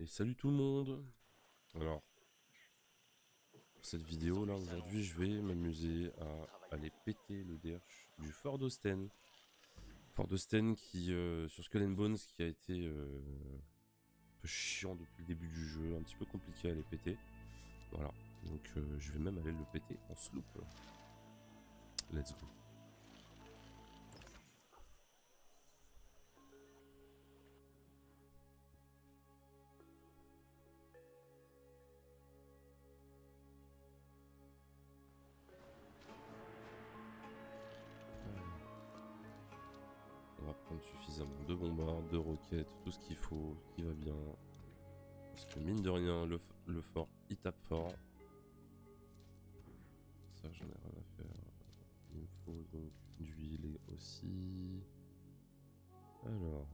Et salut tout le monde. Alors, pour cette vidéo là, aujourd'hui, je vais m'amuser à aller péter le derche du Fort d'Osten. Fort d'Osten qui, sur Skull and Bones, qui a été un peu chiant depuis le début du jeu, un petit peu compliqué à aller péter. Voilà, donc je vais même aller le péter en sloop. Let's go. On va prendre suffisamment de bombards, de roquettes, tout ce qu'il faut, qui va bien. Parce que mine de rien, le fort, il tape fort. Ça, j'en ai rien à faire. Il me faut donc d'huile aussi. Alors,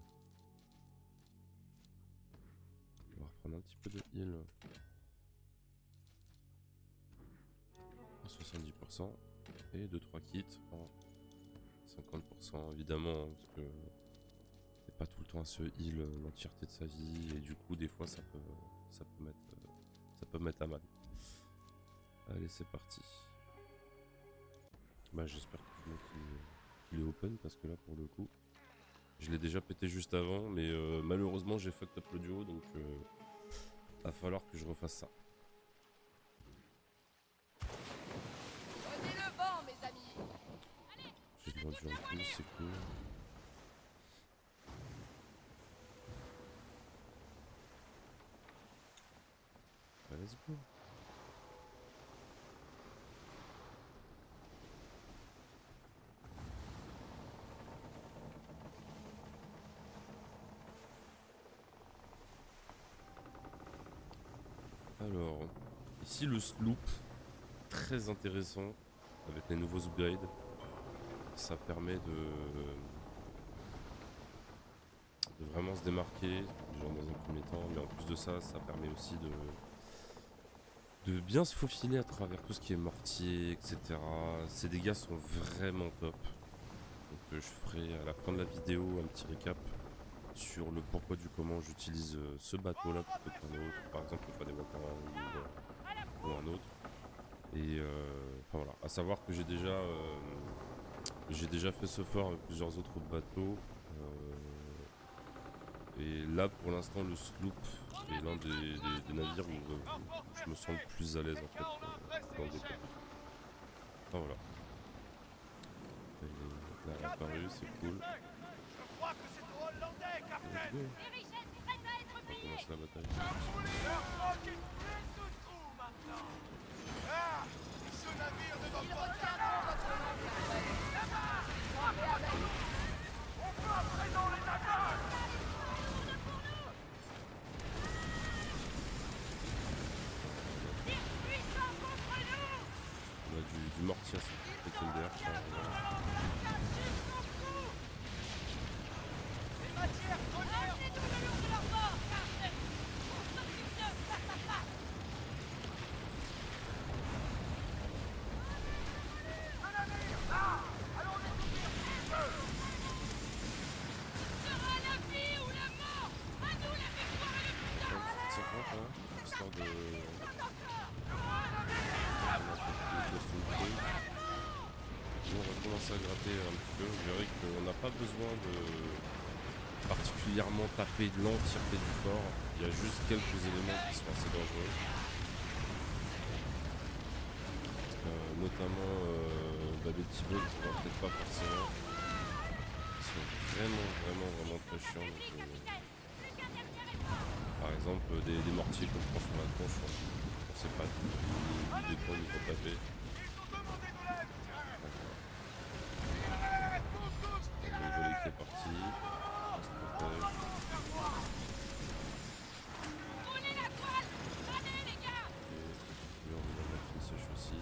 on va reprendre un petit peu de heal. En 70%. Et 2-3 kits en 50%, évidemment, hein, parce que c'est pas tout le temps à se heal l'entièreté de sa vie. Et du coup, des fois, ça peut mettre à mal. Allez, c'est parti. Bah, j'espère que je mets qu'il est open, parce que là, pour le coup, je l'ai déjà pété juste avant, mais malheureusement, j'ai fucked up le duo, donc va falloir que je refasse ça. Prenez le vent, mes amis. J'ai de l'endurance en plus, c'est cool. Ouais, let's go. Alors, ici le sloop, très intéressant, avec les nouveaux upgrades. Ça permet de vraiment se démarquer, genre dans un premier temps, mais en plus de ça, ça permet aussi de bien se faufiler à travers tout ce qui est mortier, etc. Ces dégâts sont vraiment top. Donc je ferai à la fin de la vidéo un petit récap sur le pourquoi du comment j'utilise ce bateau là plutôt qu'un autre, par exemple le pas des ou un autre. Et enfin voilà, à savoir que j'ai déjà fait ce fort avec plusieurs autres bateaux. Et là pour l'instant le sloop est l'un des navires où je me sens le plus à l'aise en fait dans le dépôt. Enfin voilà. Elle est apparue, c'est cool. Je crois que c'est au Hollandais, capitaine. Les richesses prêtes à être On va pillées. commencer la bataille. Leur roc est plein de trous maintenant. Ah, ce navire ne va Ils pas... retiendront votre nom, capitaine. Là-bas, Frappez avec. on peut à présent les navires. Puissant contre nous. On a du mortier à ce derrière. Les matières premières. Ramenez-nous le long de leur bord, Carter. On s'occupe d'eux face à face. Un navire, là. Allons les soutenir s'il peut. Ce sera la vie ou la mort. À nous la victoire et le putain. C'est quoi hein, histoire de on va commencer à gratter un petit peu. Vous verrez qu'on n'a pas besoin de particulièrement taper de l'entièreté du fort. Il y a juste quelques éléments qui sont assez dangereux. Notamment des petits bugs qu'on va peut-être pas forcément. Ils sont vraiment très chiants. Donc, par exemple des mortiers qu'on prend sur la tronche. On sait pas d'où des points il faut taper. Ils ont demandé de l'aide. Le volet qui est parti. On se protège. Roulez la toile. Allez, les gars. Et on va mettre une sèche aussi.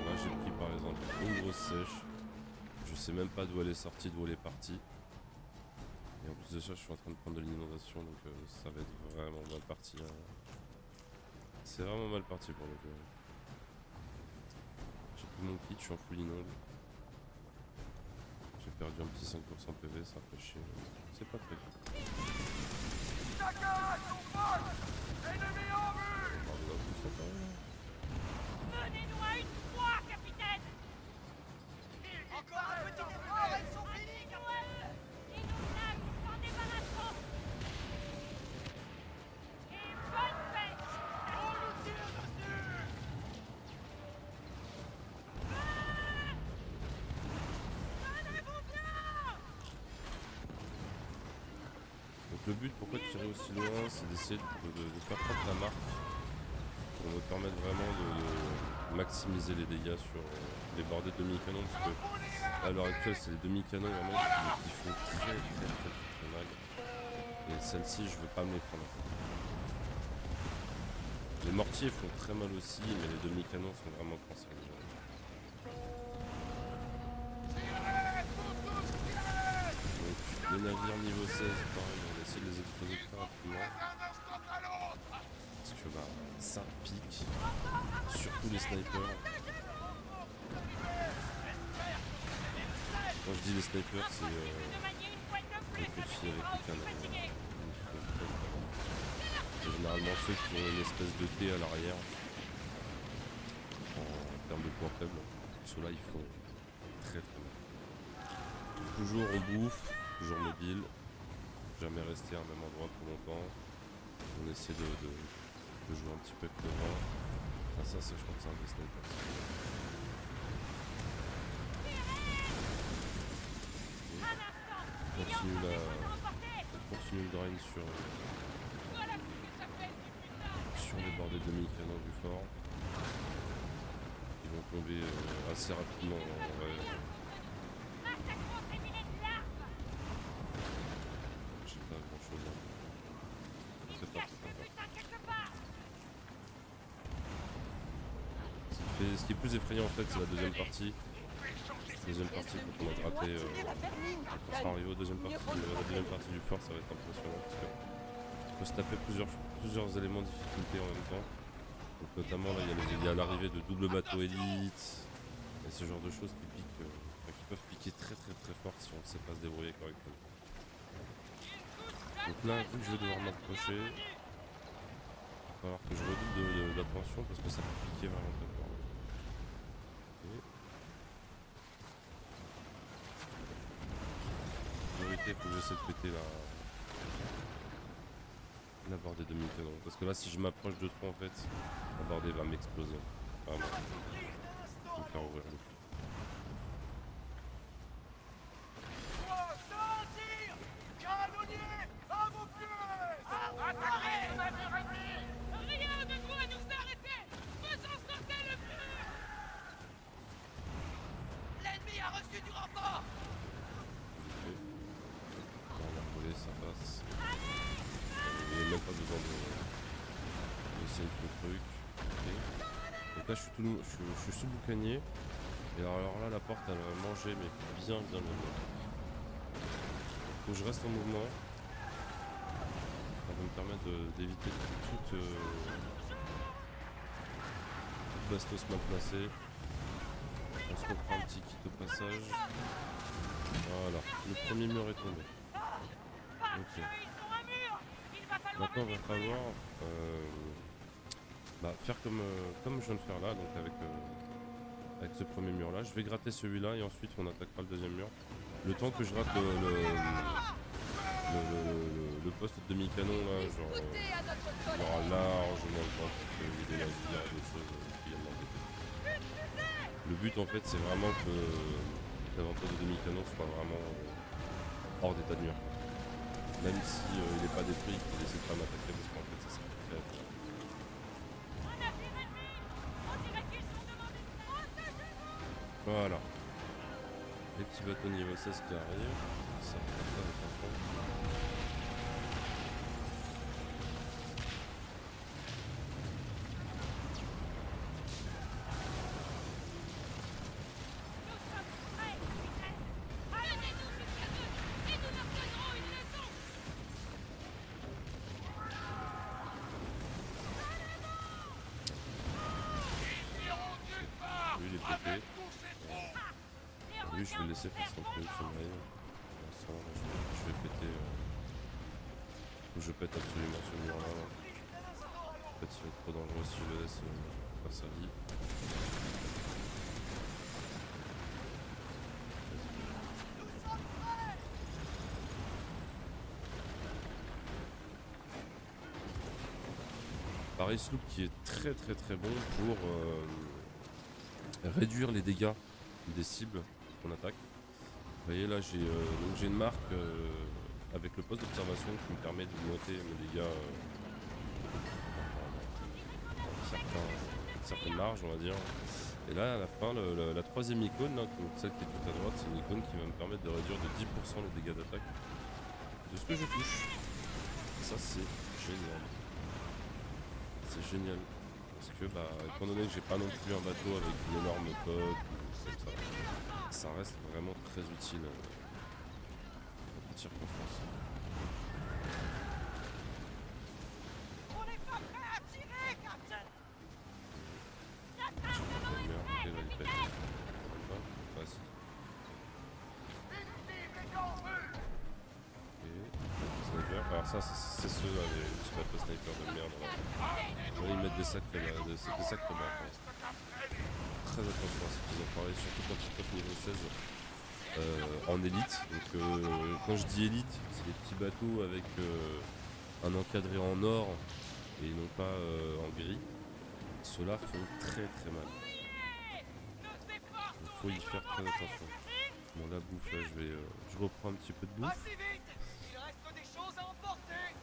Là j'ai pris par exemple une grosse sèche. Je sais même pas d'où elle est sortie, d'où elle est partie. Et en plus de ça je suis en train de prendre de l'inondation donc ça va être vraiment mal parti. Hein. C'est vraiment mal parti pour le coup. J'ai pris mon kit, je suis en full inonde. J'ai perdu un petit 5% PV, ça fait chier. C'est pas très cool. Chacun à son poste. Ennemi en vue. Ah, là, tout ça, pareil, là. Menez-nous à une proie, capitaine. Encore un petit effort, elles sont finies. Menez-nous à eux. Et nos naves s'en débarrasseront. Et bonne pêche. On nous tire dessus. Tenez-vous bien. Donc le but, pourquoi tirer aussi loin, c'est d'essayer de faire prendre la marque pour me permettre vraiment de maximiser les dégâts sur les bordées de demi-canon, parce que à l'heure actuelle c'est les demi-canons vraiment qui font très mal, et celle-ci je veux pas me les prendre. Les mortiers font très mal aussi, mais les demi-canons sont vraiment cancérigènes. Donc les navires niveau 16, pareil, on va essayer de les exploser très rapidement. Parce que bah, ça pique, surtout les snipers. Quand je dis les snipers, c'est De manier une fois de plus, les petits avec les canons. fatigué. C'est généralement ceux qui ont une espèce de T à l'arrière en termes de points faibles. Ceux-là ils font très mal. Toujours on bouffe, toujours mobile, jamais rester à un même endroit pour longtemps. On essaie de jouer un petit peu avec le vent. Enfin, ça c'est, je crois que c'est un des snipers. Un instant. On continue, Ils emportés. on continue le drain sur Voilà ce que ça fait du putain. les bordées demi-canons du fort. Ils vont tomber assez rapidement en vrai. Massacrons ces vilaines larves. J'ai pas grand chose à Ils c'est cachent parti. le butin quelque part. Ce qui est plus effrayant en fait, c'est la deuxième partie. Deuxième partie, quand on a gratté, quand on sera arrivé aux la deuxième partie du fort, ça va être impressionnant parce que il faut se taper plusieurs éléments de difficulté en même temps. Donc notamment là, il y a l'arrivée de double bateau élite et ce genre de choses qui piquent, qui peuvent piquer très fort si on ne sait pas se débrouiller correctement. Donc là, vu que je vais devoir m'approcher, il va falloir que je redouble d'attention parce que ça peut piquer vraiment très fort. Et... il faut que j'essaie de péter la bordée de demi-canon. Parce que là, si je m'approche de trop, en fait, la bordée va m'exploser. Vraiment. Je vais me faire ouvrir le cul. Rien ne doit nous arrêter. Faisons sauter le mur. L'ennemi a reçu du renfort. Vite fait. Là, on va rouler, ça passe. Il n'y a même pas besoin de save le truc. Ok. Donc là, je suis sous boucanier. Et alors là, la porte, elle va manger, mais bien. Faut que je reste en mouvement. Ça va me permettre d'éviter toute bastos mal placée. On se reprend un petit kit au passage. Voilà, le premier mur est tombé. Ok. Ils ont un mur. Il va falloir Maintenant, il va falloir faire comme je viens de faire là, donc avec ce premier mur là. Je vais gratter celui-là et ensuite on attaquera le deuxième mur. Le temps que je rate le poste de demi-canon là, genre il y aura largement le temps pour qu'il y ait des navires et des choses qui viennent m'embêter. Le but en fait c'est vraiment que l'avantage de demi-canon soit vraiment hors d'état de mur. Même si il n'est pas détruit, qu'il essaie de pas m'attaquer parce qu'en fait ça sert à rien. Un navire ennemi. On dirait qu'ils sont demandés. Protégez-vous. Voilà. Les petits bateaux niveau 16 qui arrivent. Ça fait très attention. Nous sommes prêts, capitaine. Allez-nous jusqu'à eux et nous leur donnerons une leçon. Ils n'iront nulle part. Lui il est pété. Avec tous ces troncs. Les Lui lui je vais le laisser faire son truc, son mail. Pour l'instant, là, je vais péter. Faut que je pète absolument ce mur là. En fait il va être trop dangereux si je le laisse faire sa vie. Pareil, Sloop qui est très bon pour réduire les dégâts des cibles qu'on attaque. Vous voyez là j'ai une marque avec le poste d'observation qui me permet de noter mes dégâts dans certaines marges on va dire. Et là à la fin la troisième icône, là, celle qui est tout à droite, c'est une icône qui va me permettre de réduire de 10% les dégâts d'attaque de ce que je touche. Et ça c'est génial. C'est génial. Parce que bah étant donné que j'ai pas non plus un bateau avec une énorme coque comme ça reste vraiment très utile en toutes circonstances. On n'est pas prêt à tirer, Captain. Alors ça c'est ceux là, les petits bateaux sniper de merde là. Ils mettent des sacrés barres. Très attention à ce qu'ils ont parlé, surtout quand ils tapent niveau 16 en élite. Donc quand je dis élite, c'est des petits bateaux avec un encadré en or et non pas en gris. Ceux-là font très mal. Il faut y faire très attention. Bon la bouffe là je reprends un petit peu de bouffe. Assez vite! Il reste des choses à emporter!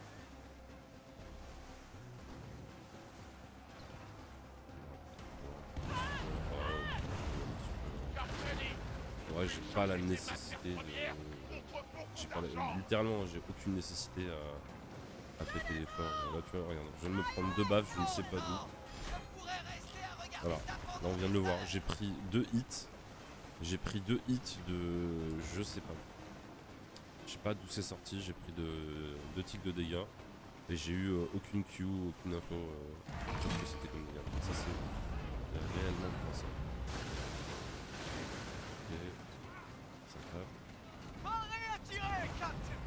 Ouais, j'ai pas la nécessité de... Littéralement, j'ai aucune nécessité à péter les forts. Là, tu vois, regarde, je viens de me prendre 2 baffes, je ne sais pas d'où. Voilà, là on vient de le voir, j'ai pris 2 hits. J'ai pris 2 hits de... je sais pas. Je sais pas d'où c'est sorti, j'ai pris 2 tics de dégâts. Et j'ai eu aucune Q, aucune info sur ce que c'était comme dégâts. Ça c'est réellement pour ça. Ok, ça tape. Parez à tirer, Captain!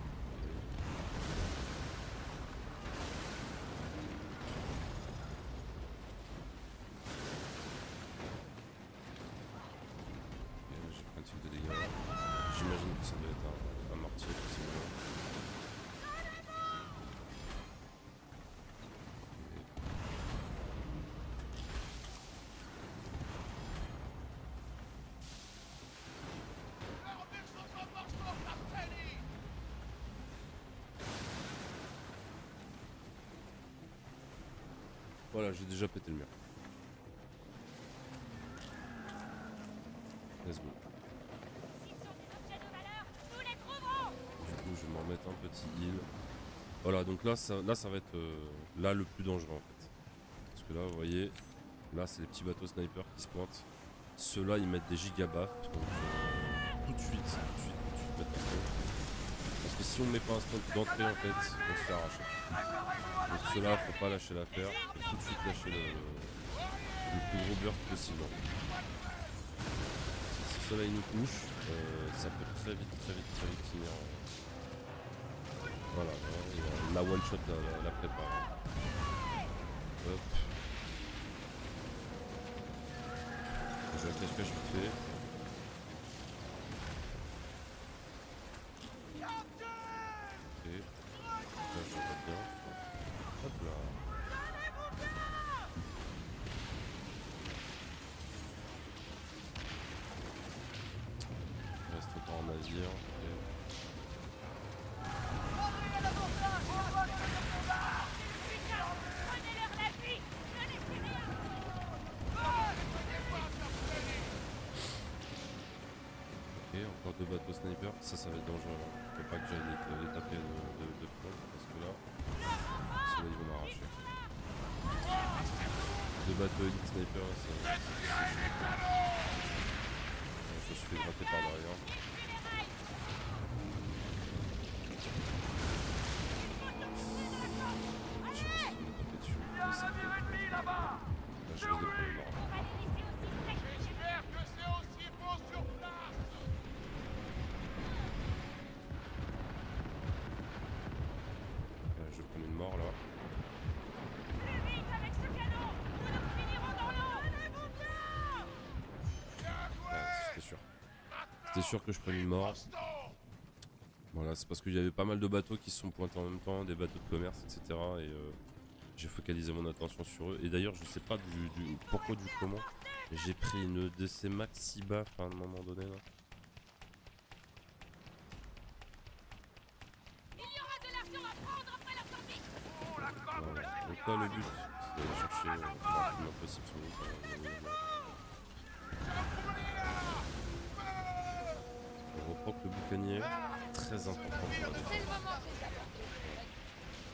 J'ai pris un tic de dégâts. J'imagine que ça doit être un mortier possiblement. Voilà, j'ai déjà pété le mur. Let's go. Du coup, je vais m'en remettre un petit heal. Voilà, donc là, ça va être là le plus dangereux en fait. Parce que là, vous voyez, là, c'est les petits bateaux snipers qui se pointent. Ceux-là, ils mettent des gigabaffes. Donc, tout de suite, mettre un stun. Parce que si on met pas un stun d'entrée, en fait, on se fait arracher. Donc ceux-là, faut pas lâcher l'affaire. Faut tout de suite lâcher le plus gros burst possible. Si ceux-là, ils nous touchent, ça peut très vite finir. Voilà, la one shot la prépare. Hop. Je vais cache-cache vite fait. Ok. Là je vois bien. Hop là. Il reste encore en navire. Ok. Ok, encore 2 bateaux snipers, ça va être dangereux. Faut pas que j'aille les taper de front parce que là, ceux-là ils vont m'arracher. 2 bateaux elite sniper, je me suis fait gratter par derrière. J'ai essayé de me taper dessus, mais ça fait... Là je risque de prendre le mort. J'espère que c'est aussi beau sur place! C'était sûr que je prenne une mort. Voilà, c'est parce qu'il y avait pas mal de bateaux qui se sont pointés en même temps, des bateaux de commerce, etc. Et j'ai focalisé mon attention sur eux. Et d'ailleurs, je sais pas du pourquoi, du comment. J'ai pris une DC max si bas, à un moment donné là. Il y aura de l'argent à prendre après la sortie. Oh, la coque de Voilà. Donc Seigneur. là, le but, c'est d'aller chercher le plus rapidement possible son loot. On reprend le boucanier, très important pour la défense. C'est le moment de les aborder.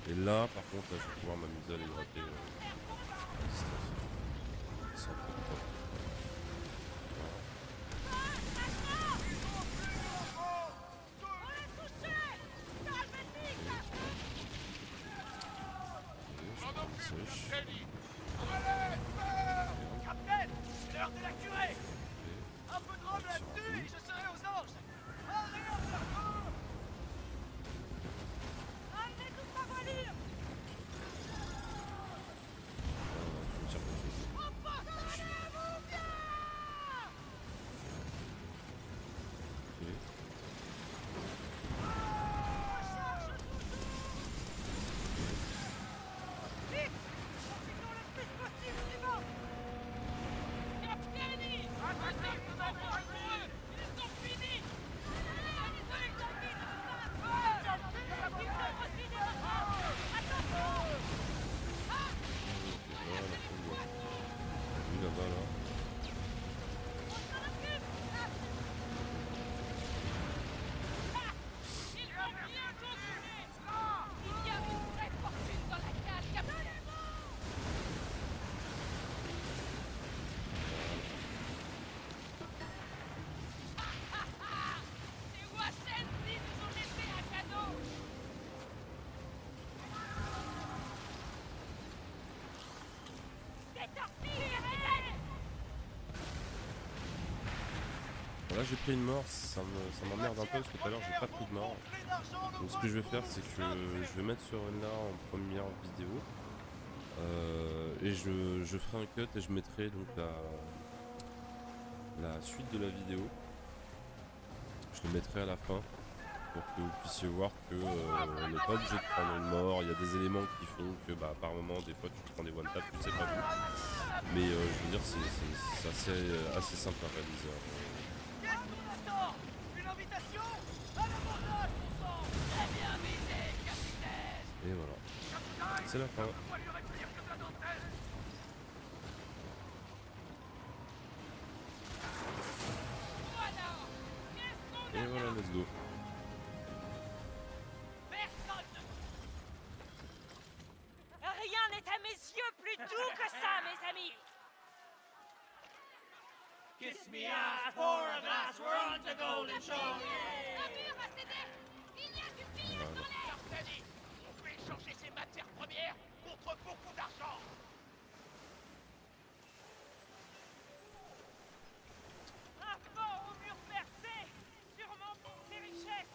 Et là, par contre, là, je vais pouvoir m'amuser à les gratter à distance. Sans trop de temps. On l'a touché. Calme-toi. Je prends une sèche. Capitaine, c'est l'heure de la curée. Un peu de rhum là-dessus et je serai aux anges. Allez, un cerveau. Amenez toute ma voilure. Je me tire dessus. Emportez-vous bien. Ok. Vite. Profitons le plus possible du vent. Capitaine, ils sont finis. Lui là-bas là. Il y a une vraie fortune dans la cage, capitaine. Les Washensi nous ont laissé un cadeau. Des torpilles, capitaine. Là j'ai pris une mort, ça m'emmerde un peu parce que tout à l'heure j'ai pas pris de mort. Donc ce que je vais faire c'est que je vais mettre ce run là en première vidéo. Et je ferai un cut et je mettrai donc la suite de la vidéo. Je le mettrai à la fin pour que vous puissiez voir que on n'est pas obligé de prendre une mort. Il y a des éléments qui font que par moment des fois tu prends des one tap, tu sais pas d'où. Mais je veux dire c'est assez simple à réaliser. Qu'est-ce qu'on attend? Une invitation à l'abordage, mon sang. Très bien visé, capitaine. Et voilà. C'est la fin. On va lui réduire que de la dentelle. Voilà. Qu'est-ce qu'on Et a voilà, là? let's go. Personne ne... Rien n'est à mes yeux plus doux que ça, mes amis. Kiss me ass, pour a glass, we're on the golden shore. Un mur a cédé. Il y a du pire dans l'air. Tani, on peut échanger ces matières premières contre beaucoup d'argent. Un fort au mur percé. Sûrement pour ses richesses.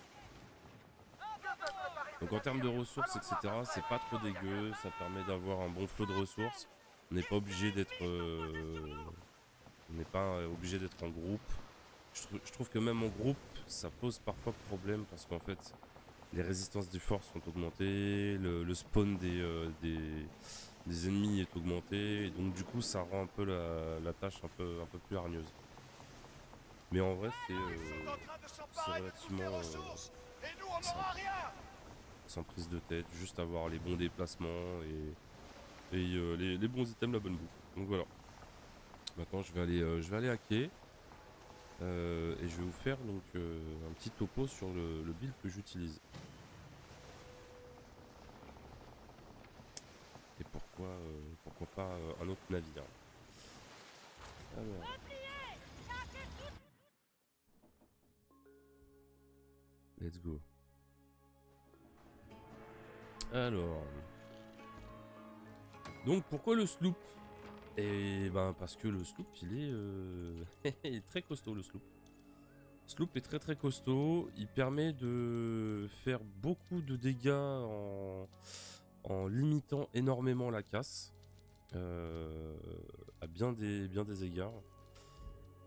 Donc en termes de ressources, etc., c'est pas trop dégueu, ça permet d'avoir un bon flot de ressources. On n'est pas obligé d'être, on n'est pas obligé d'être en groupe. Je trouve que même en groupe, ça pose parfois problème parce qu'en fait, les résistances des forces sont augmentées, le spawn des ennemis est augmenté, et donc du coup, ça rend un peu la tâche un peu plus hargneuse. Mais en vrai, c'est relativement Et nous, on n'aura rien. sans prise de tête, juste avoir les bons déplacements et les bons items, la bonne bouffe. Donc voilà. Maintenant, je vais aller hacker et je vais vous faire donc un petit topo sur le build que j'utilise. Et pourquoi pas un autre navire. Alors. Let's go. Alors. Donc pourquoi le sloop? Et ben parce que le sloop il est très costaud, le sloop. Sloop est très costaud, il permet de faire beaucoup de dégâts en limitant énormément la casse à bien des égards.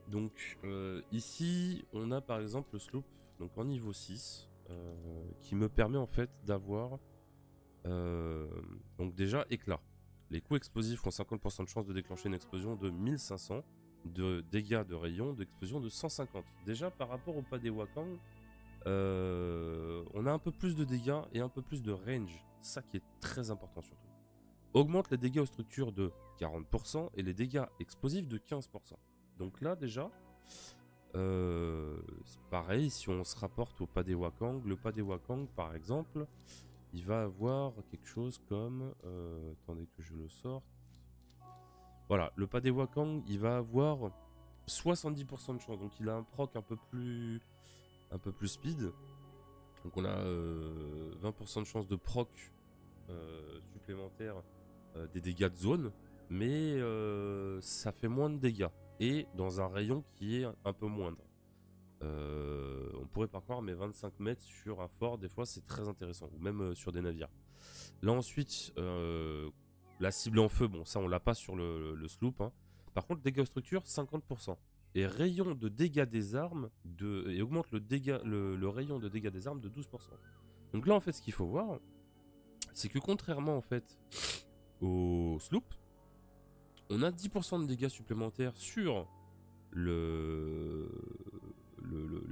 Donc ici, on a par exemple le sloop, donc en niveau 6, qui me permet en fait d'avoir, donc déjà éclat. Les coups explosifs ont 50% de chance de déclencher une explosion de 1500, de dégâts de rayon, d'explosion de 150. Déjà par rapport au Padewakang, on a un peu plus de dégâts et un peu plus de range, ça qui est très important surtout. Augmente les dégâts aux structures de 40% et les dégâts explosifs de 15%. Donc là déjà, c'est pareil, si on se rapporte au Padewakang, le Padewakang par exemple, il va avoir quelque chose comme... attendez que je le sorte. Voilà, le Padewakang, il va avoir 70% de chance, donc il a un proc un peu plus speed. Donc on a 20% de chance de proc supplémentaire des dégâts de zone, mais ça fait moins de dégâts et dans un rayon qui est un peu moindre. On pourrait pas croire, mais 25 mètres sur un fort, des fois c'est très intéressant, ou même sur des navires. Là ensuite, la cible en feu, bon ça on l'a pas sur le sloop, hein. Par contre dégâts structure 50%. Et rayon de dégâts des armes et augmente le rayon de dégâts des armes de 12%. Donc là en fait ce qu'il faut voir, c'est que contrairement en fait au sloop, on a 10% de dégâts supplémentaires sur les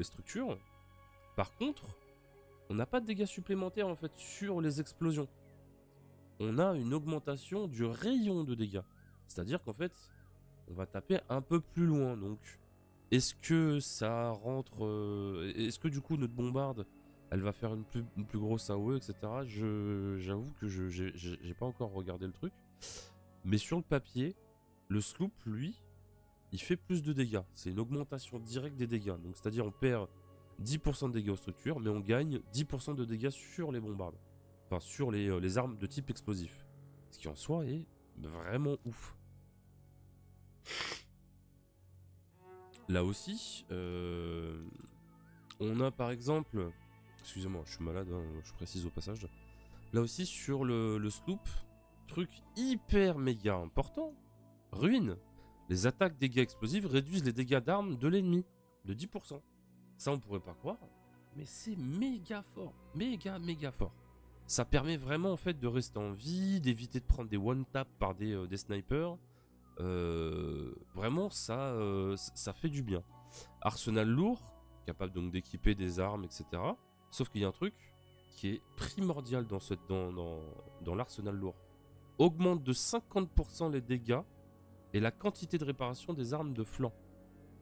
structures. Par contre, on n'a pas de dégâts supplémentaires en fait sur les explosions. On a une augmentation du rayon de dégâts. C'est-à-dire qu'en fait, on va taper un peu plus loin. Donc, est-ce que ça rentre... est-ce que du coup notre bombarde, elle va faire une plus grosse AOE, etc. J'avoue que j'ai pas encore regardé le truc. Mais sur le papier, le sloop, lui, il fait plus de dégâts. C'est une augmentation directe des dégâts. Donc c'est-à-dire on perd 10% de dégâts aux structures, mais on gagne 10% de dégâts sur les bombardes. Enfin, sur les armes de type explosif. Ce qui en soi est vraiment ouf. Là aussi, on a par exemple... Excusez-moi, je suis malade, hein, je précise au passage. Là aussi, sur le sloop, truc hyper méga important, ruine. Les attaques dégâts explosifs réduisent les dégâts d'armes de l'ennemi de 10%. Ça, on pourrait pas croire, mais c'est méga fort. Méga fort. Ça permet vraiment en fait de rester en vie, d'éviter de prendre des one-tap par des snipers. Vraiment, ça fait du bien. Arsenal lourd, capable donc d'équiper des armes, etc. Sauf qu'il y a un truc qui est primordial dans l'arsenal lourd. Augmente de 50% les dégâts et la quantité de réparation des armes de flanc.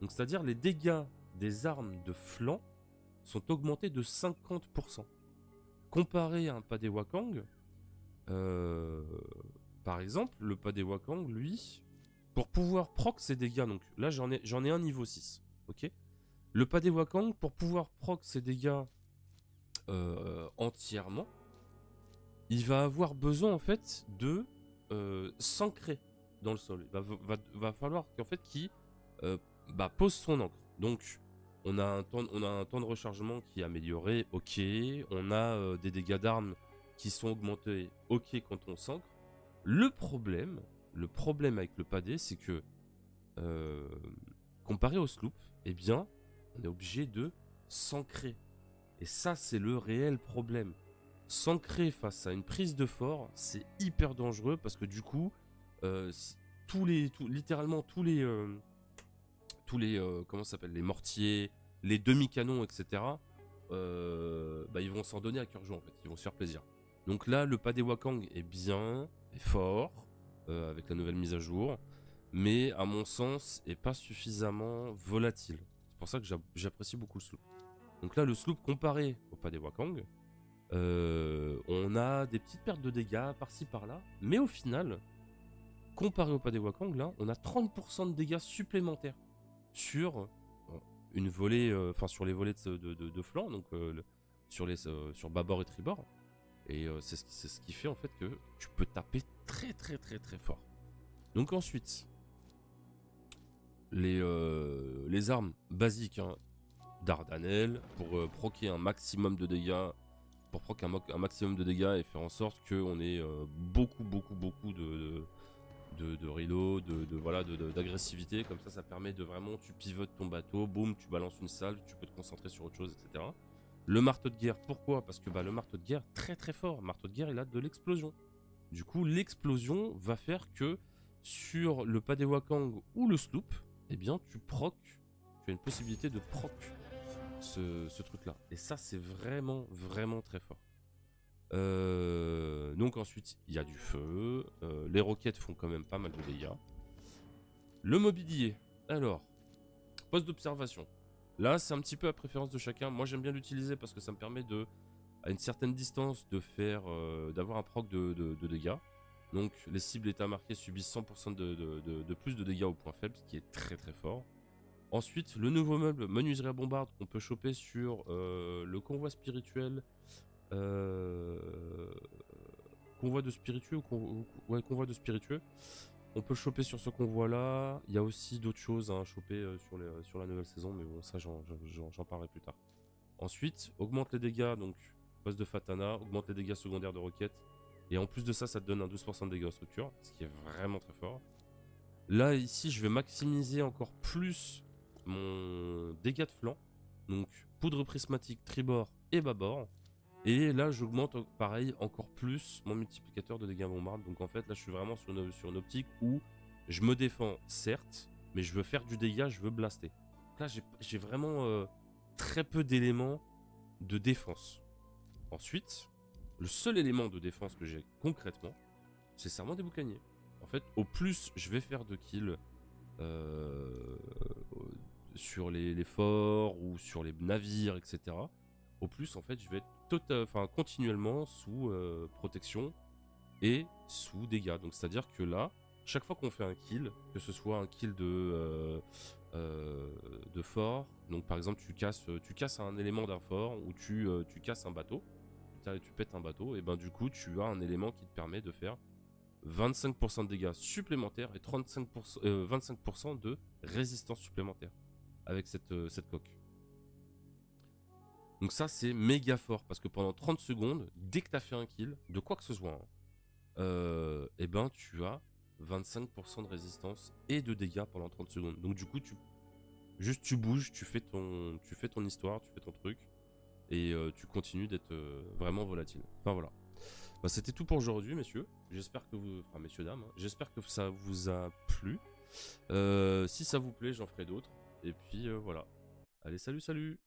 Donc c'est-à-dire les dégâts des armes de flanc sont augmentés de 50%. Comparé à un Padewakang, par exemple, le Padewakang, lui, pour pouvoir proc ses dégâts, donc là j'en ai un niveau 6, ok. Le Padewakang, pour pouvoir proc ses dégâts entièrement, il va avoir besoin en fait de s'ancrer dans le sol. Il va falloir qu'en fait qu'il pose son encre. Donc on a un temps de rechargement qui est amélioré, ok. On a des dégâts d'armes qui sont augmentés, ok, quand on s'ancre. Le problème avec le padé, c'est que comparé au sloop, eh bien, on est obligé de s'ancrer. Et ça, c'est le réel problème. S'ancrer face à une prise de fort, c'est hyper dangereux parce que du coup, littéralement tous les comment ça s'appelle, les mortiers, les demi-canons, etc. Ils vont s'en donner à cœur joie en fait. Ils vont se faire plaisir. Donc là, le Padewakang est bien, est fort avec la nouvelle mise à jour, mais à mon sens, est pas suffisamment volatile. C'est pour ça que j'apprécie beaucoup le sloop. Donc là, le sloop comparé au Padewakang, on a des petites pertes de dégâts par-ci par-là, mais au final, comparé au Padewakang, là, on a 30% de dégâts supplémentaires sur une volée, sur les volets de flanc, donc sur bâbord et tribord. Et c'est ce qui fait en fait que tu peux taper très fort. Donc ensuite, les armes basiques, hein, Dardanelle pour proquer un maximum de dégâts, un maximum de dégâts et faire en sorte qu'on ait beaucoup de de reload, voilà, d'agressivité. Comme ça permet de vraiment, tu pivotes ton bateau, boum, tu balances une salve, tu peux te concentrer sur autre chose, etc. Le marteau de guerre, pourquoi? Parce que bah, le marteau de guerre, très très fort. Le marteau de guerre, il a de l'explosion. Du coup, l'explosion va faire que sur le Padewakang ou le sloop, eh bien, tu as une possibilité de proc ce truc-là. Et ça, c'est vraiment, vraiment très fort. Donc ensuite, il y a du feu. Les roquettes font quand même pas mal de dégâts. Le mobilier. Alors, poste d'observation. Là, c'est un petit peu à préférence de chacun. Moi, j'aime bien l'utiliser parce que ça me permet de, à une certaine distance, de faire, d'avoir un proc de dégâts. Donc, les cibles état marquées subissent 100% de plus de dégâts au point faible, ce qui est très très fort. Ensuite, le nouveau meuble menuiserie à bombarde qu'on peut choper sur le convoi spirituel. Convoi de spiritueux ou ouais, convoi de spiritueux. On peut le choper sur ce convoi là. Il y a aussi d'autres choses à choper sur la nouvelle saison, mais bon, ça j'en parlerai plus tard. Ensuite, augmente les dégâts, donc poste de Fatana, augmente les dégâts secondaires de roquettes. Et en plus de ça, ça te donne un 12% de dégâts aux structures, ce qui est vraiment très fort. Là, ici, je vais maximiser encore plus mon dégât de flanc. Donc, poudre prismatique tribord et bâbord. Et là, j'augmente pareil encore plus mon multiplicateur de dégâts bombarde. Donc en fait, là, je suis vraiment sur une optique où je me défends, certes, mais je veux faire du dégât, je veux blaster. Donc là, j'ai vraiment très peu d'éléments de défense. Ensuite, le seul élément de défense que j'ai concrètement, c'est Serment des boucaniers. En fait, au plus je vais faire de kills sur les forts ou sur les navires, etc., au plus, en fait, je vais être continuellement sous protection et sous dégâts. Donc, c'est-à-dire que là, chaque fois qu'on fait un kill, que ce soit un kill de fort, donc par exemple, tu casses un élément d'un fort ou tu casses un bateau, tu pètes un bateau, et ben du coup, tu as un élément qui te permet de faire 25% de dégâts supplémentaires et 25% de résistance supplémentaire avec cette coque. Donc ça, c'est méga fort, parce que pendant 30 secondes, dès que tu as fait un kill, de quoi que ce soit, et ben tu as 25% de résistance et de dégâts pendant 30 secondes. Donc du coup, tu bouges, tu fais ton histoire, tu fais ton truc, et tu continues d'être vraiment volatile. Enfin voilà. Bah, c'était tout pour aujourd'hui, messieurs. J'espère que enfin messieurs, dames, hein. J'espère que ça vous a plu. Si ça vous plaît, j'en ferai d'autres. Et puis voilà. Allez, salut, salut!